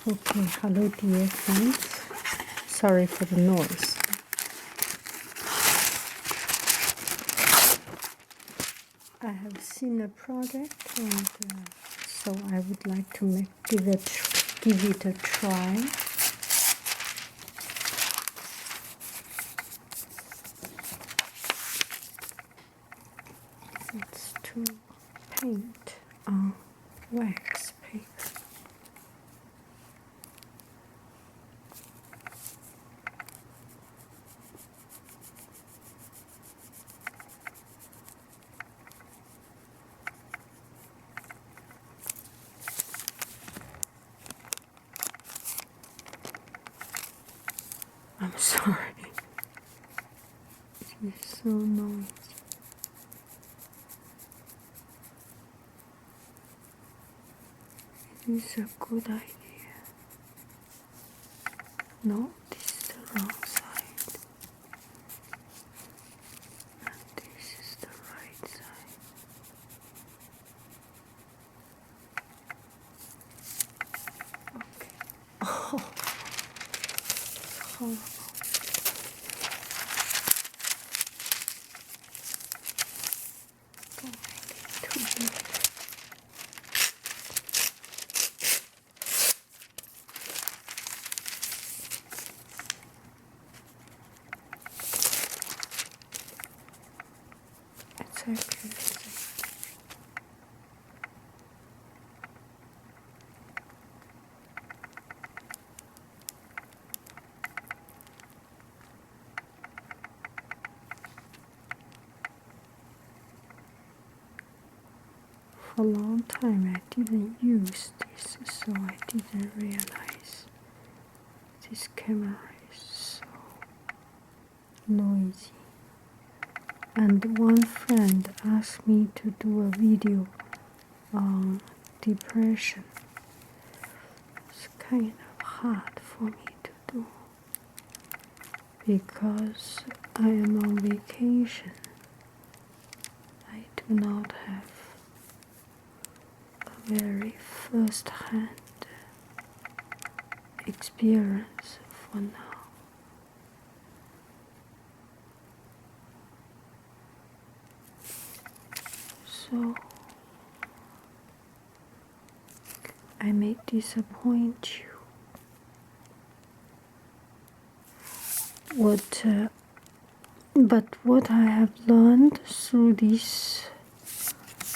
Okay, hello dear friends. Sorry for the noise. I have seen a project and so I would like to give it a try. It's to paint on wax paper. I'm sorry. It's so noisy. It is a good idea. No, this is the wrong side. And this is the right side. Okay. Oh, it's horrible. Don't make it too big. It's actually safe. For a long time I didn't use this, so I didn't realize this camera is so noisy. And one friend asked me to do a video on depression. It's kind of hard for me to do because I am on vacation. I do not have a very first-hand experience for now. So I may disappoint you. But what I have learned through this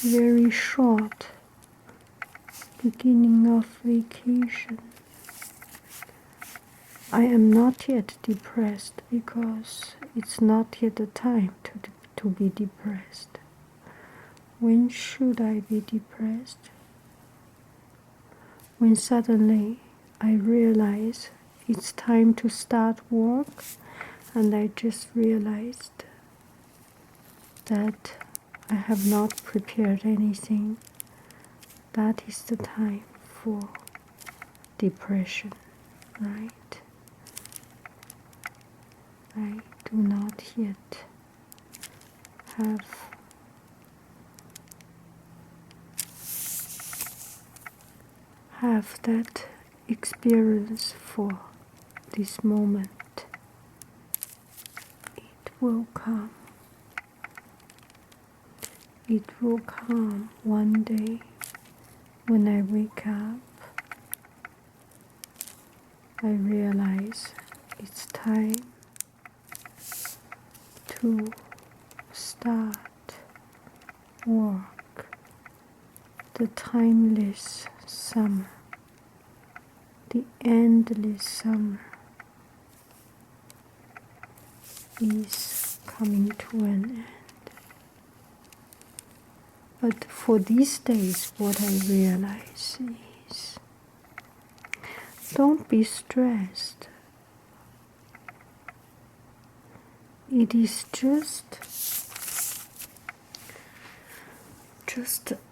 very short beginning of vacation, I am not yet depressed because it's not yet the time to be depressed. When should I be depressed? When suddenly I realize it's time to start work and I just realized that I have not prepared anything. That is the time for depression, right? I do not yet have that experience for this moment. It will come. It will come one day when I wake up. I realize it's time to start work. The timeless summer, the endless summer is coming to an end. But for these days, what I realize is, don't be stressed. It is just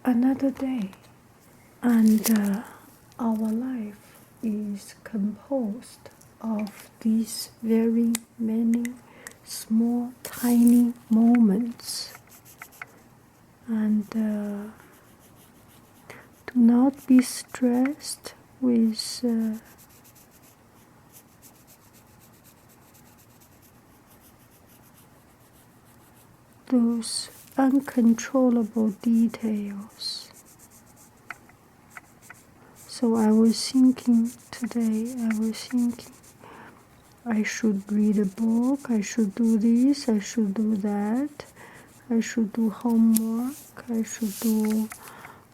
another day, and our life is composed of these very many small, tiny moments. And do not be stressed with those uncontrollable details. So I was thinking today, I should read a book, I should do this, I should do that, I should do homework, I should do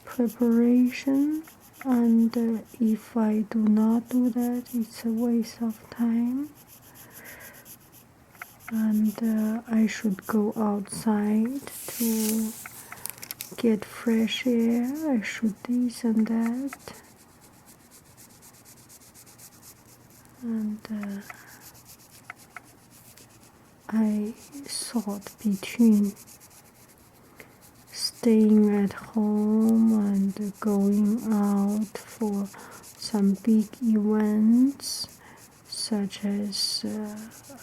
preparation, and if I do not do that, it's a waste of time. And I should go outside to get fresh air, I should this and that. And I thought between staying at home and going out for some big events, such as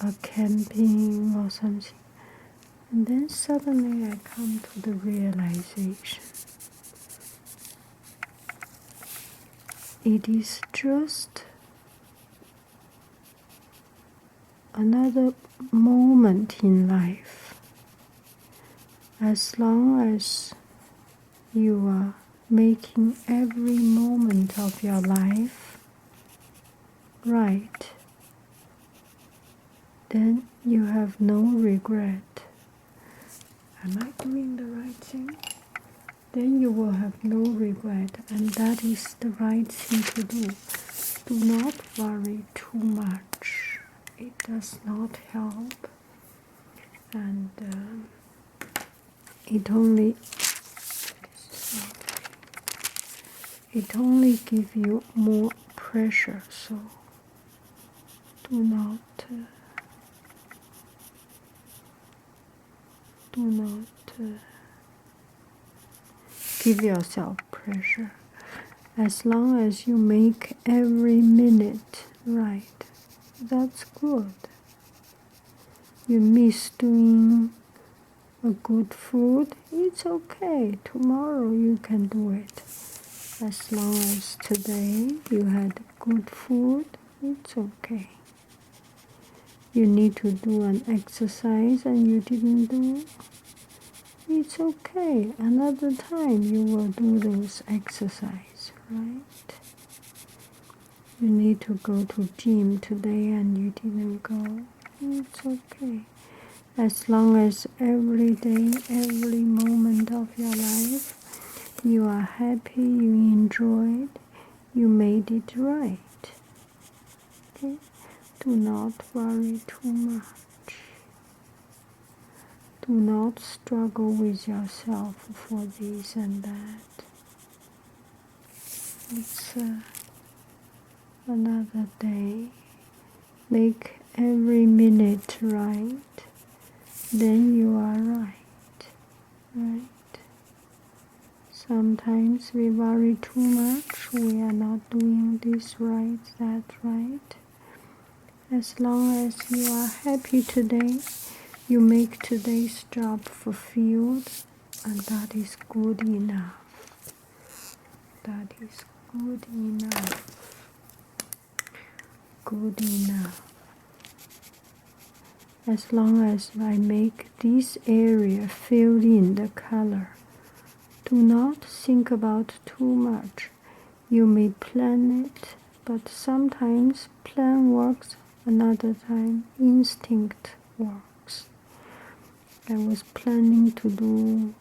a camping or something. And then suddenly I come to the realization, it is just another moment in life. As long as you are making every moment of your life right, then you have no regret. Am I doing the right thing? Then you will have no regret, and that is the right thing to do. Do not worry too much. It does not help, and it only gives you more pressure. So do not give yourself pressure. As long as you make every minute right, that's good. You miss doing a good food, it's okay. Tomorrow you can do it. As long as today you had good food, it's okay. You need to do an exercise and you didn't do, it's okay. Another time you will do those exercise, right? You need to go to gym today and you didn't go, it's okay. As long as every day, every moment of your life, you are happy, you enjoyed, you made it right. Okay? Do not worry too much. Do not struggle with yourself for this and that. It's another day. Make every minute right. Then you are right. Right? Sometimes we worry too much. We are not doing this right, that right. As long as you are happy today, you make today's job fulfilled, and that is good enough. That is good enough. Good enough. As long as I make this area fill in the color, do not think about too much. You may plan it, but sometimes plan works, another time instinct works. I was planning to do,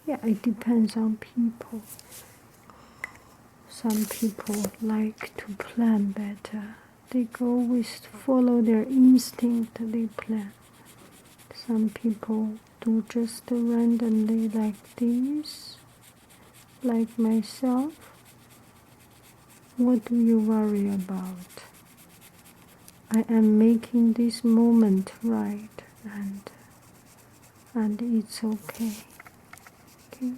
it depends on people. Some people like to plan better. They go with, follow their instinct, they plan. Some people do just randomly like this, like myself. What do you worry about? I am making this moment right, and it's okay. Okay?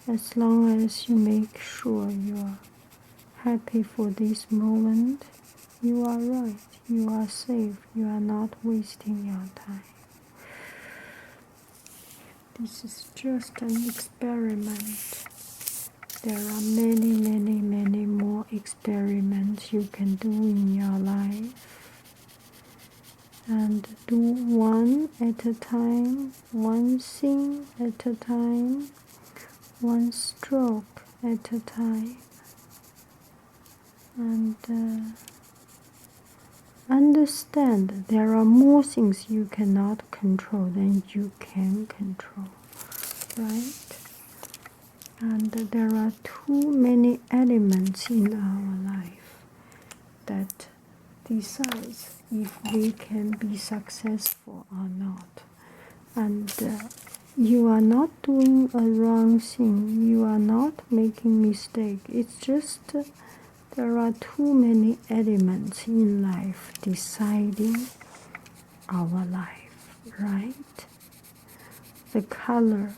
As long as you make sure you are happy for this moment, you are right, you are safe, you are not wasting your time. This is just an experiment. There are many, many, many more experiments you can do in your life. And do one at a time, one thing at a time, one stroke at a time. And understand there are more things you cannot control than you can control, right? And there are too many elements in our life that decides if we can be successful or not. And you are not doing a wrong thing. You are not making mistake. It's just there are too many elements in life deciding our life, right? The color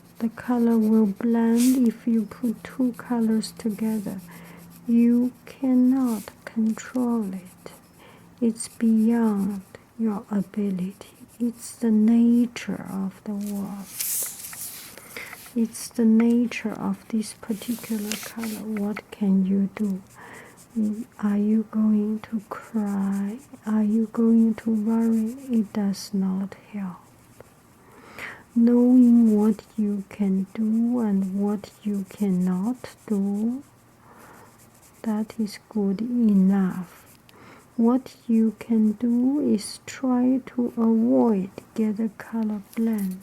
will blend if you put two colors together. You cannot control it. It's beyond your ability. It's the nature of the world. It's the nature of this particular color. What can you do? Are you going to cry? Are you going to worry? It does not help. Knowing what you can do and what you cannot do, that is good enough. What you can do is try to avoid get a color blend,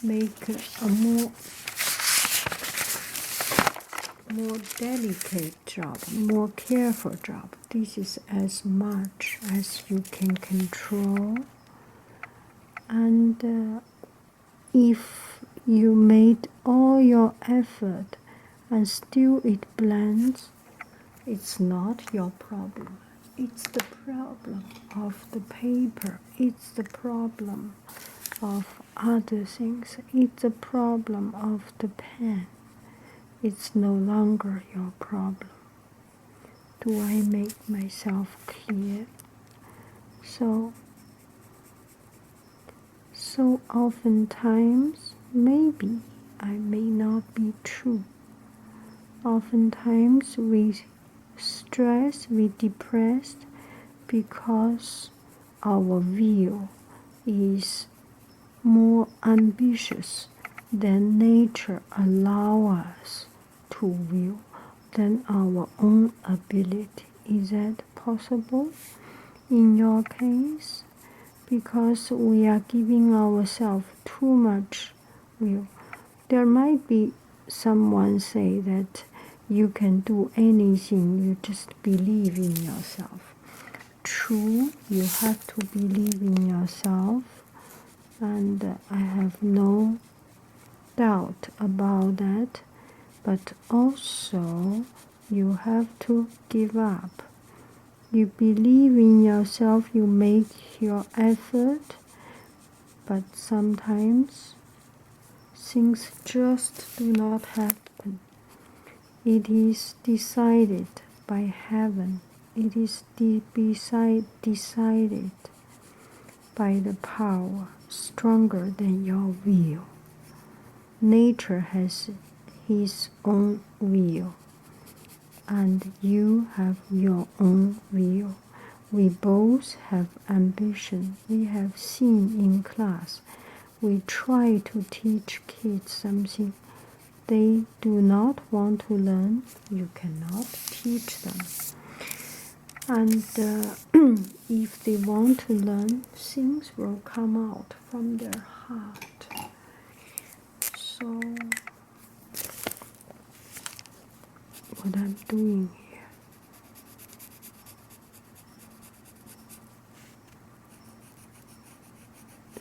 make a more delicate job, more careful job. This is as much as you can control. And if you made all your effort and still it blends, it's not your problem. It's the problem of the paper. It's the problem of other things. It's the problem of the pen. It's no longer your problem. Do I make myself clear? So oftentimes, maybe I may not be true. Oftentimes we stress, we depressed because our will is more ambitious than nature allow us to will, than our own ability. Is that possible in your case? Because we are giving ourselves too much will. There might be someone say that you can do anything, you just believe in yourself. True, you have to believe in yourself, and I have no doubt about that, but also you have to give up. You believe in yourself, you make your effort, but sometimes things just do not happen. It is decided by heaven. It is decided by the power stronger than your will. Nature has his own will, and you have your own will. We both have ambition. We have seen in class. We try to teach kids something. They do not want to learn. You cannot teach them. And if they want to learn, things will come out from their heart. So, what I'm doing here.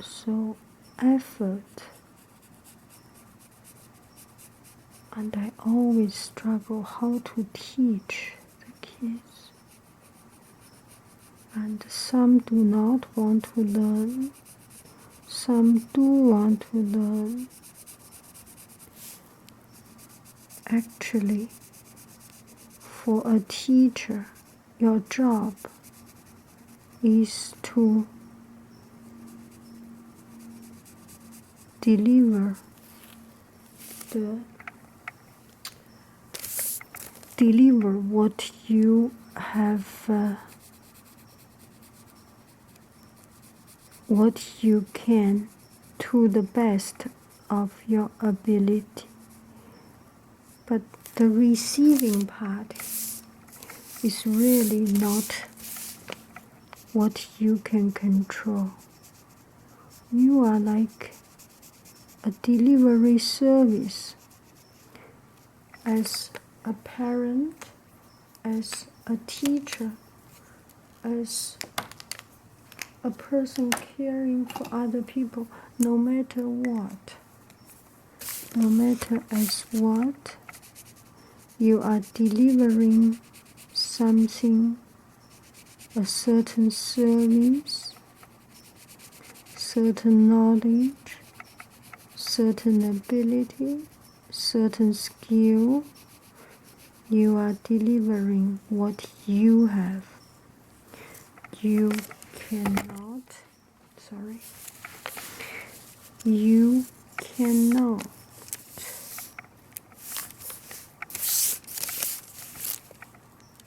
So, effort. And I always struggle how to teach the kids. And some do not want to learn. Some do want to learn. Actually, for a teacher, your job is to deliver the deliver what you have, what you can to the best of your ability. But the receiving part is really not what you can control. You are like a delivery service. As a parent, as a teacher, as a person caring for other people, no matter what, no matter as what, you are delivering something, a certain service, certain knowledge, certain ability, certain skill. You are delivering what you have. You cannot,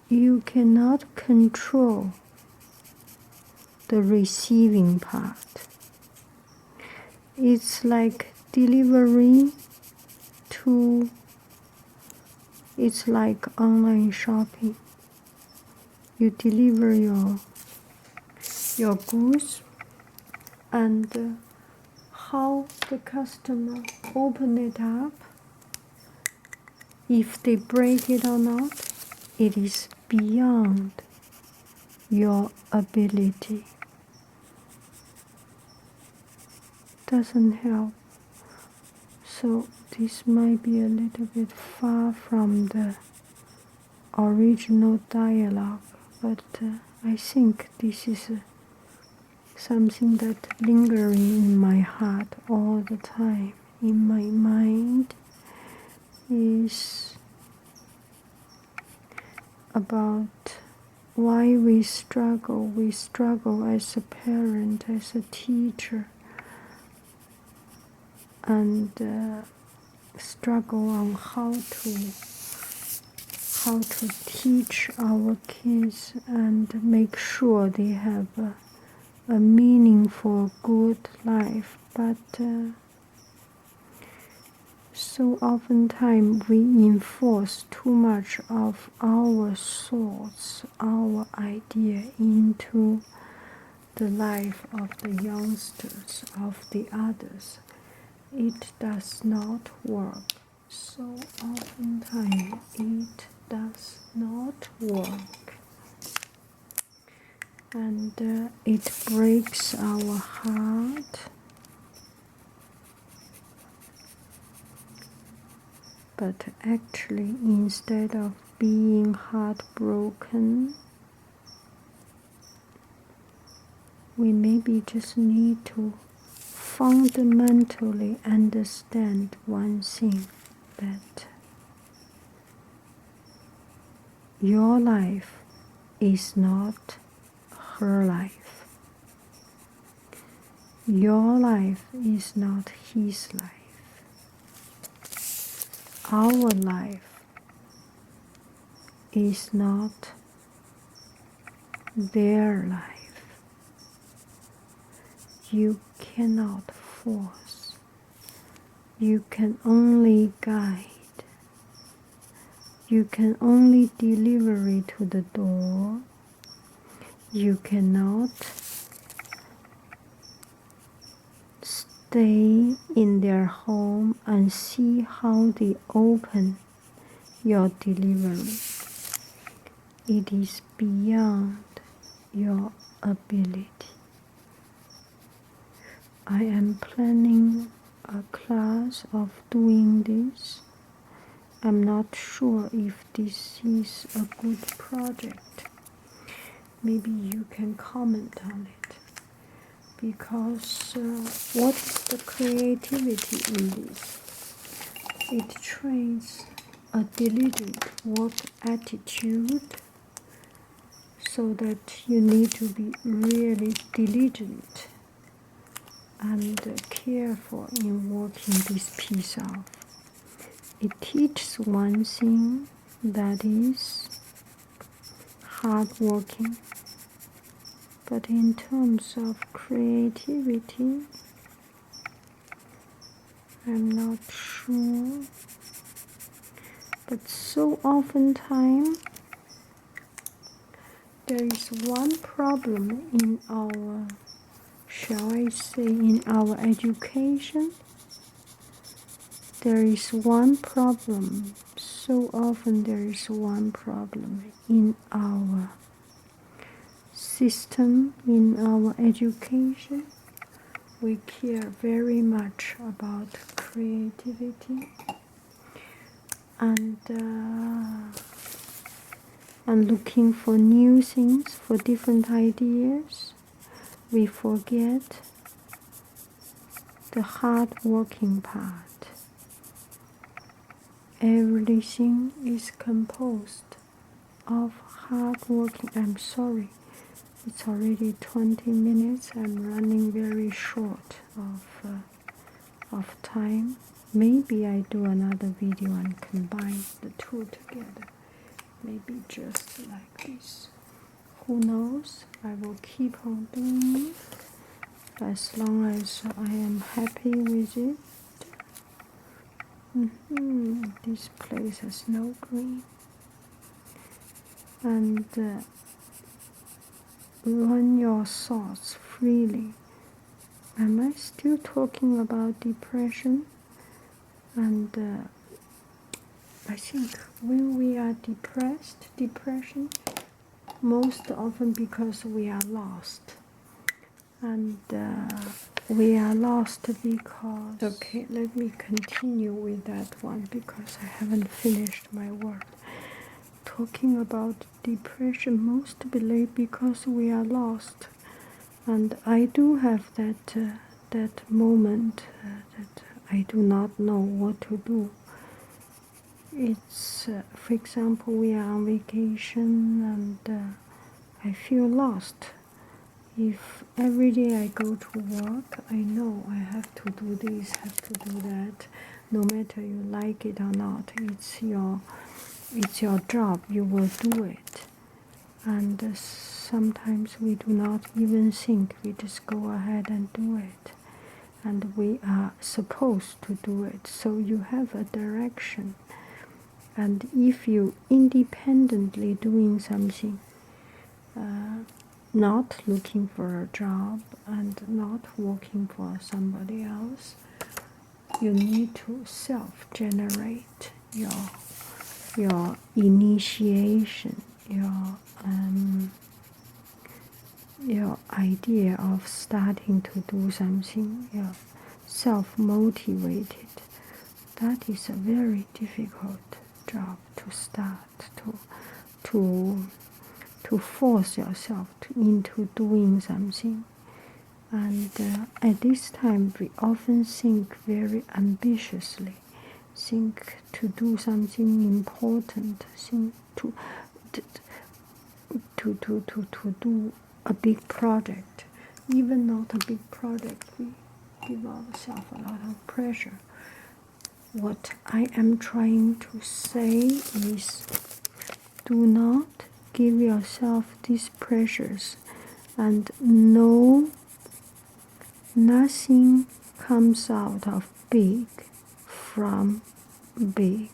you cannot control the receiving part. It's like delivering to, it's like online shopping. You deliver your goods, and how the customer open it up, if they break it or not, it is beyond your ability. Doesn't help. So this might be a little bit far from the original dialogue, but I think this is something that lingering in my heart all the time, in my mind, is about why we struggle. We struggle as a parent, as a teacher, and struggle on how to teach our kids and make sure they have a meaningful, good life. But so oftentimes we enforce too much of our thoughts, our idea into the life of the youngsters, of the others. It does not work. So oftentimes it does not work. And it breaks our heart. But actually, instead of being heartbroken, we maybe just need to fundamentally understand one thing, that your life is not her life. Your life is not his life. Our life is not their life. You cannot force. You can only guide. You can only deliver it to the door. You cannot stay in their home and see how they open your delivery. It is beyond your ability. I am planning a class of doing this. I'm not sure if this is a good project. Maybe you can comment on it. Because what is the creativity in this? It trains a diligent work attitude, so that you need to be really diligent and careful in working this piece out. It teaches one thing, that is hardworking. But in terms of creativity, I'm not sure. But so oftentimes, there is one problem in our, shall I say, in our education. There is one problem. So often there is one problem in our system, in our education. We care very much about creativity and looking for new things, for different ideas. We forget the hard working part. Everything is composed of hard working. I'm sorry, it's already 20 minutes. I'm running very short of time. Maybe I do another video and combine the two together. Maybe just like this. Who knows? I will keep on doing it as long as I am happy with it. This place has no green. And run your thoughts freely. Am I still talking about depression? And I think when we are depressed, depression, most often because we are lost. And we are lost because... Okay, let me continue with that one because I haven't finished my word. Talking about depression, mostly because we are lost. And I do have that moment that I do not know what to do. It's, for example, we are on vacation and I feel lost. If every day I go to work, I know I have to do this, have to do that. No matter you like it or not, it's your job, you will do it. And sometimes we do not even think, we just go ahead and do it. And we are supposed to do it, so you have a direction. And if you independently doing something, not looking for a job and not working for somebody else, you need to self-generate your initiation, your idea of starting to do something, you're self-motivated. That is a very difficult job to start, to force yourself into doing something. And at this time, we often think very ambitiously, think to do something important, think to do a big project. Even not a big project, we give ourselves a lot of pressure. What I am trying to say is, do not give yourself these pressures, and know nothing comes out of big from big.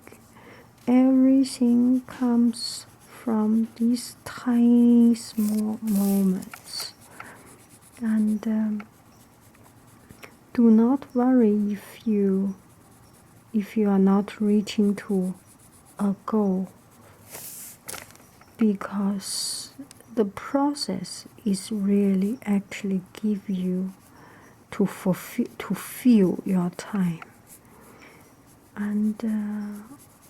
Everything comes from these tiny small moments. And do not worry if you are not reaching to a goal, because the process is really actually give you to fill your time. And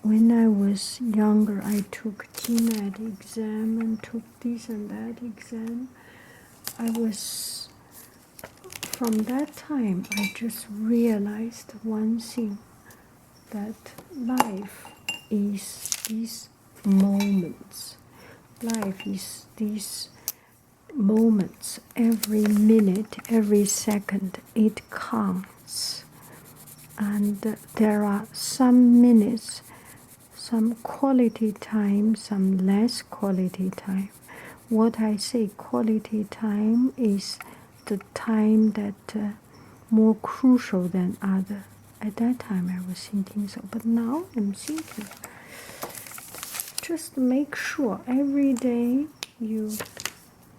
when I was younger, I took GMAT exam and took this and that exam. From that time, I just realized one thing, that life is these moments. Life is these moments. Every minute, every second, it counts. And there are some minutes some quality time, some less quality time. What I say quality time is the time that more crucial than other. At that time I was thinking so, but now I'm thinking just make sure every day you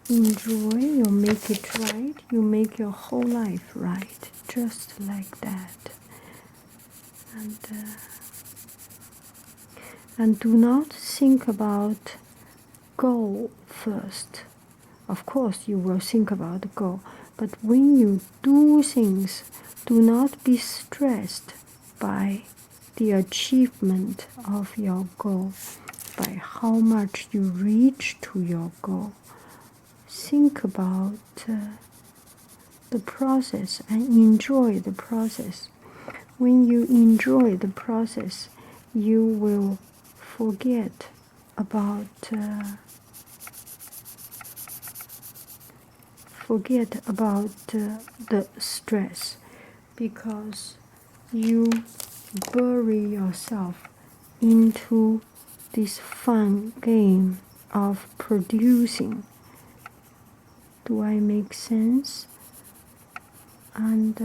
enjoy, you make it right, you make your whole life right, just like that. And do not think about goal first. Of course you will think about the goal, but when you do things, do not be stressed by the achievement of your goal, by how much you reach to your goal. Think about the process and enjoy the process. When you enjoy the process, you will forget about the stress, because you bury yourself into this fun game of producing. Do I make sense? And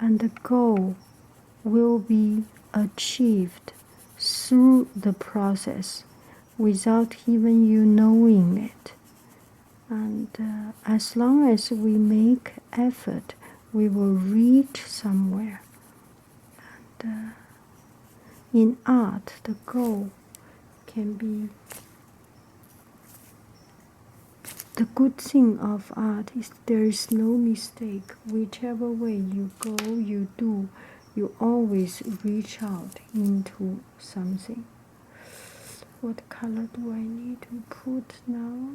the goal will be achieved through the process without even you knowing it. And as long as we make effort, we will reach somewhere. And in art, the goal can be, the good thing of art is there is no mistake. Whichever way you go, you do, you always reach out into something. What color do I need to put now?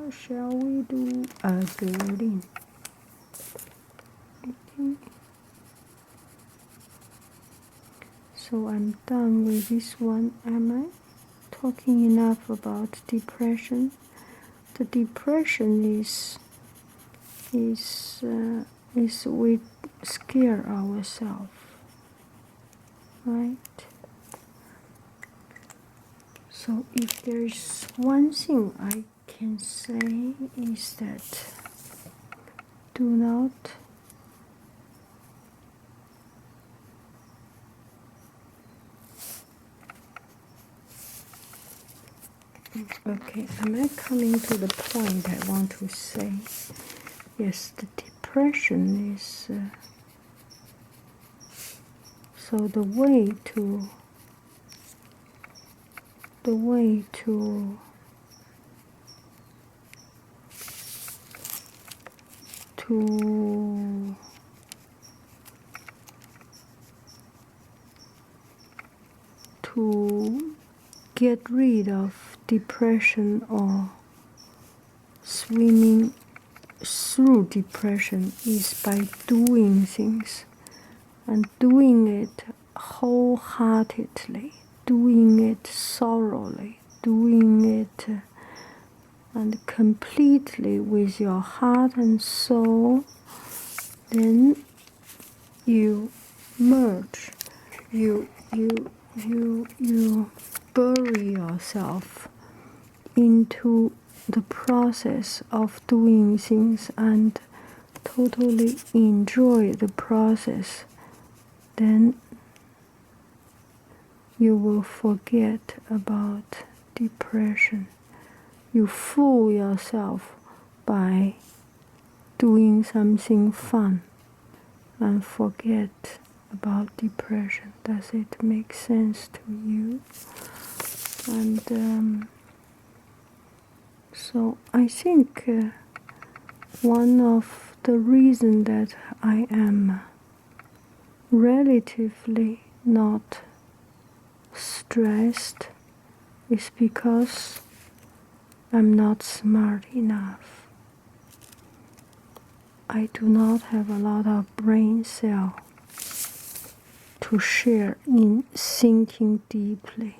Shall we do a green? Okay. So I'm done with this one. Am I talking enough about depression? The depression is we scare ourselves, right? So if there is one thing I can say is that do not okay, am I coming to the point I want to say? Yes, the depression is so the way to get rid of depression or swimming through depression is by doing things, and doing it wholeheartedly, doing it thoroughly, doing it and completely with your heart and soul. Then you merge, you bury yourself into the process of doing things and totally enjoy the process. Then you will forget about depression. You fool yourself by doing something fun and forget about depression. Does it make sense to you? And so I think one of the reasons that I am relatively not stressed is because I'm not smart enough. I do not have a lot of brain cells to share in thinking deeply.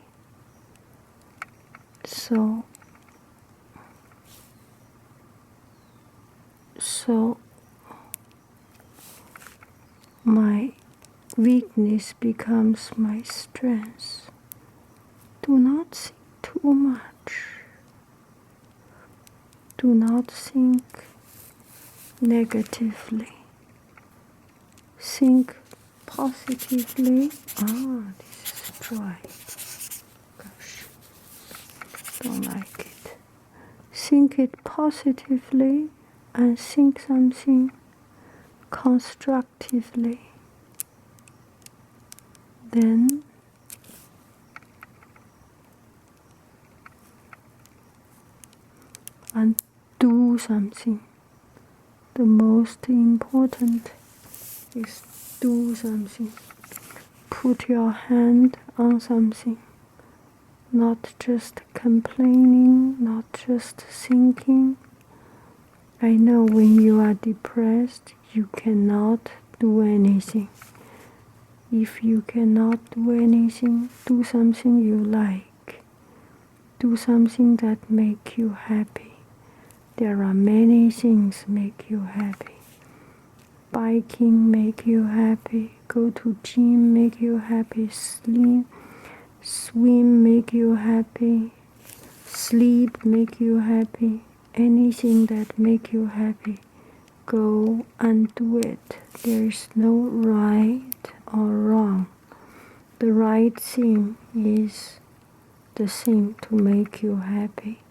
So my weakness becomes my strength. Do not think too much. Do not think negatively. Think positively. This is dry. Gosh, don't like it. Think it positively and think something constructively. Then and do something. The most important is do something. Put your hand on something. Not just complaining, not just thinking. I know when you are depressed, you cannot do anything. If you cannot do anything, do something you like. Do something that make you happy. There are many things make you happy. Biking make you happy. Go to gym make you happy. Swim make you happy. Sleep make you happy. Anything that make you happy, go and do it. There is no right or wrong. The right thing is the thing to make you happy.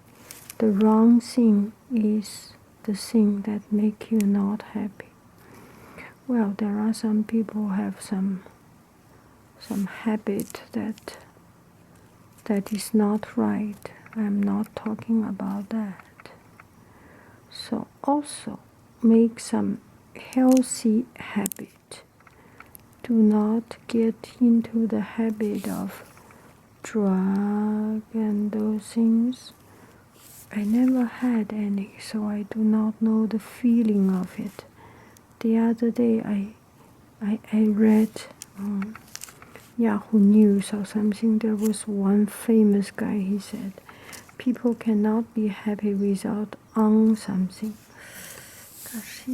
The wrong thing is the thing that make you not happy. Well, there are some people who have some habit that is not right. I'm not talking about that. So also make some healthy habit. Do not get into the habit of drug and those things. I never had any, so I do not know the feeling of it. The other day I read Yahoo News or something. There was one famous guy, he said, people cannot be happy without on something. Gosh,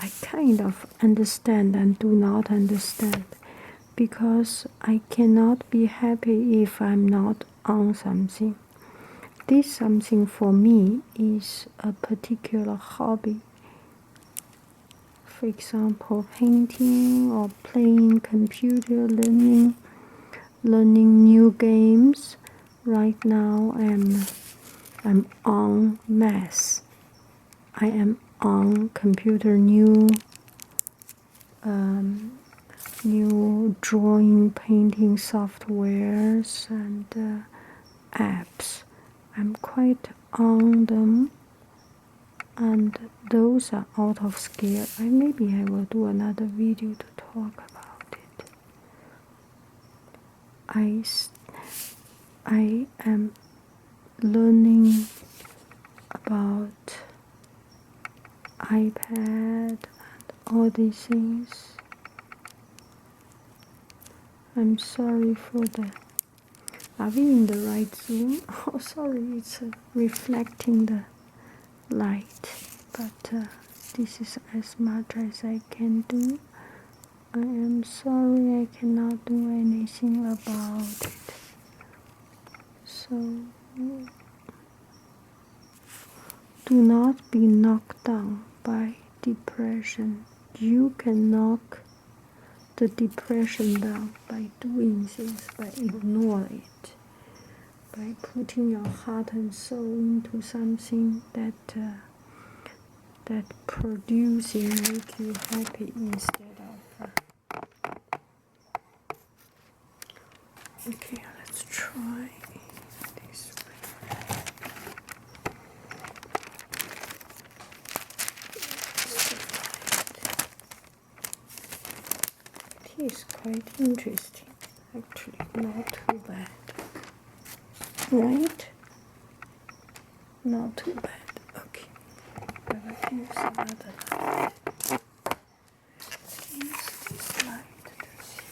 I kind of understand and do not understand, because I cannot be happy if I'm not on something. This something for me is a particular hobby. For example, painting or playing computer, learning new games. Right now I'm on math. I am on computer new drawing, painting softwares and apps. I'm quite on them, and those are out of scale. Maybe I will do another video to talk about it. I am learning about iPad and all these things. I'm sorry for the... Are we in the right zoom? Oh, sorry, it's reflecting the light. But this is as much as I can do. I am sorry I cannot do anything about it. So, do not be knocked down by depression. You can knock the depression down by doing things, by ignoring it, by putting your heart and soul into something that producing make you happy instead of... Okay, let's try this way. It is quite interesting, actually, not too bad. Right? Not too bad. Okay. I will use another light. Use this light to see.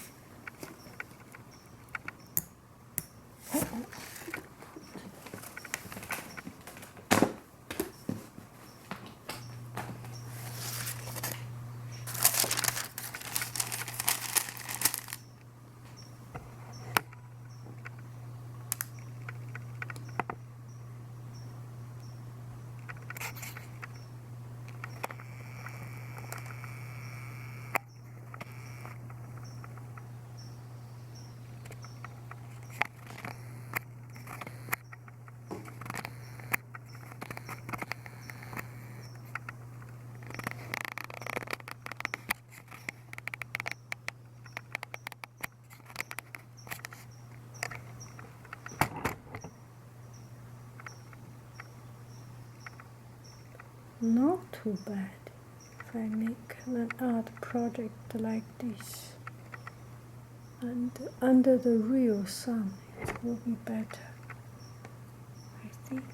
not too bad if I make an art project like this. And under the real sun, it will be better. I think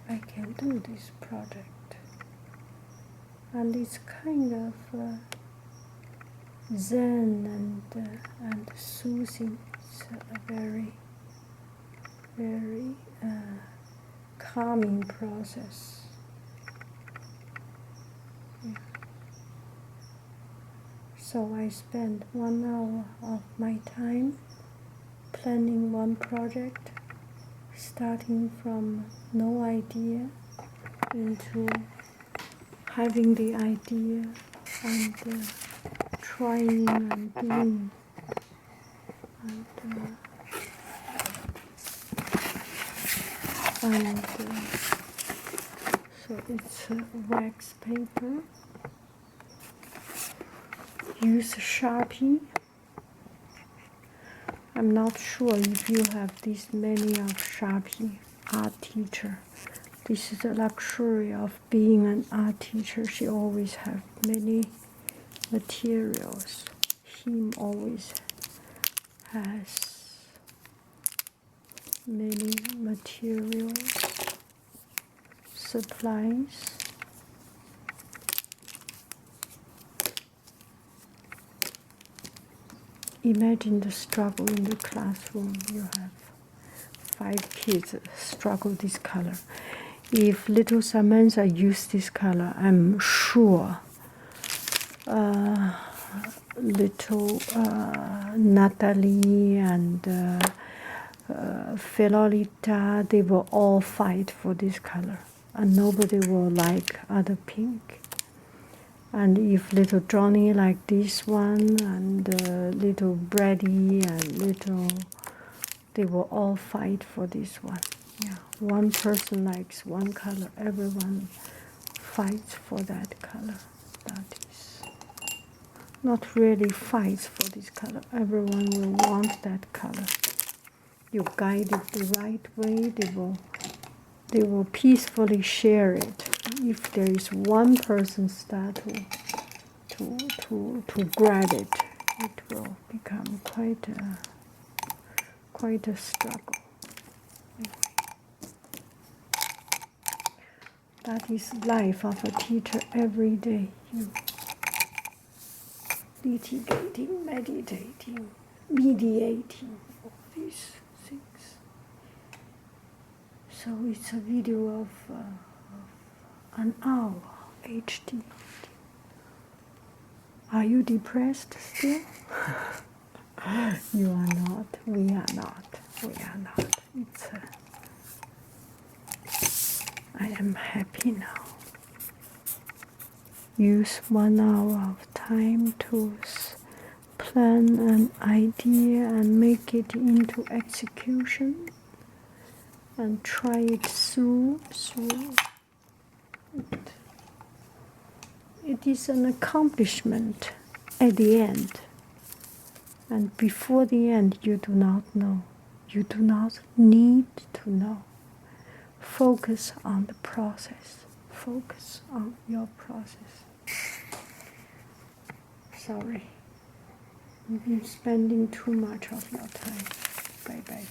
I can do this project. And it's kind of zen and soothing. It's a very, very calming process. Yeah. So I spend 1 hour of my time planning one project, starting from no idea into having the idea and trying and doing. And so it's wax paper. Use Sharpie. I'm not sure if you have this many of Sharpie art teacher. This is the luxury of being an art teacher. She always have many materials. He always has many materials, supplies. Imagine the struggle in the classroom. You have 5 kids struggle this color. If little Samantha used this color, I'm sure little Natalie and Filolita, they will all fight for this color, and nobody will like other pink. And if little Johnny like this one, and little Brady and little, they will all fight for this one. Yeah, one person likes one color, everyone fights for that color. That is not really fights for this color. Everyone will want that color. You guide it the right way, they will peacefully share it. If there is one person start to grab it, it will become quite a struggle. That is life of a teacher every day. You litigating, meditating, mediating, all these things. So it's a video of an hour HD. Are you depressed still? You are not. We are not. We are not. I am happy now. Use 1 hour of time to plan an idea and make it into execution, and try it through. It is an accomplishment at the end. And before the end, you do not know. You do not need to know. Focus on the process. Focus on your process. Sorry. I've been spending too much of your time. Bye-bye.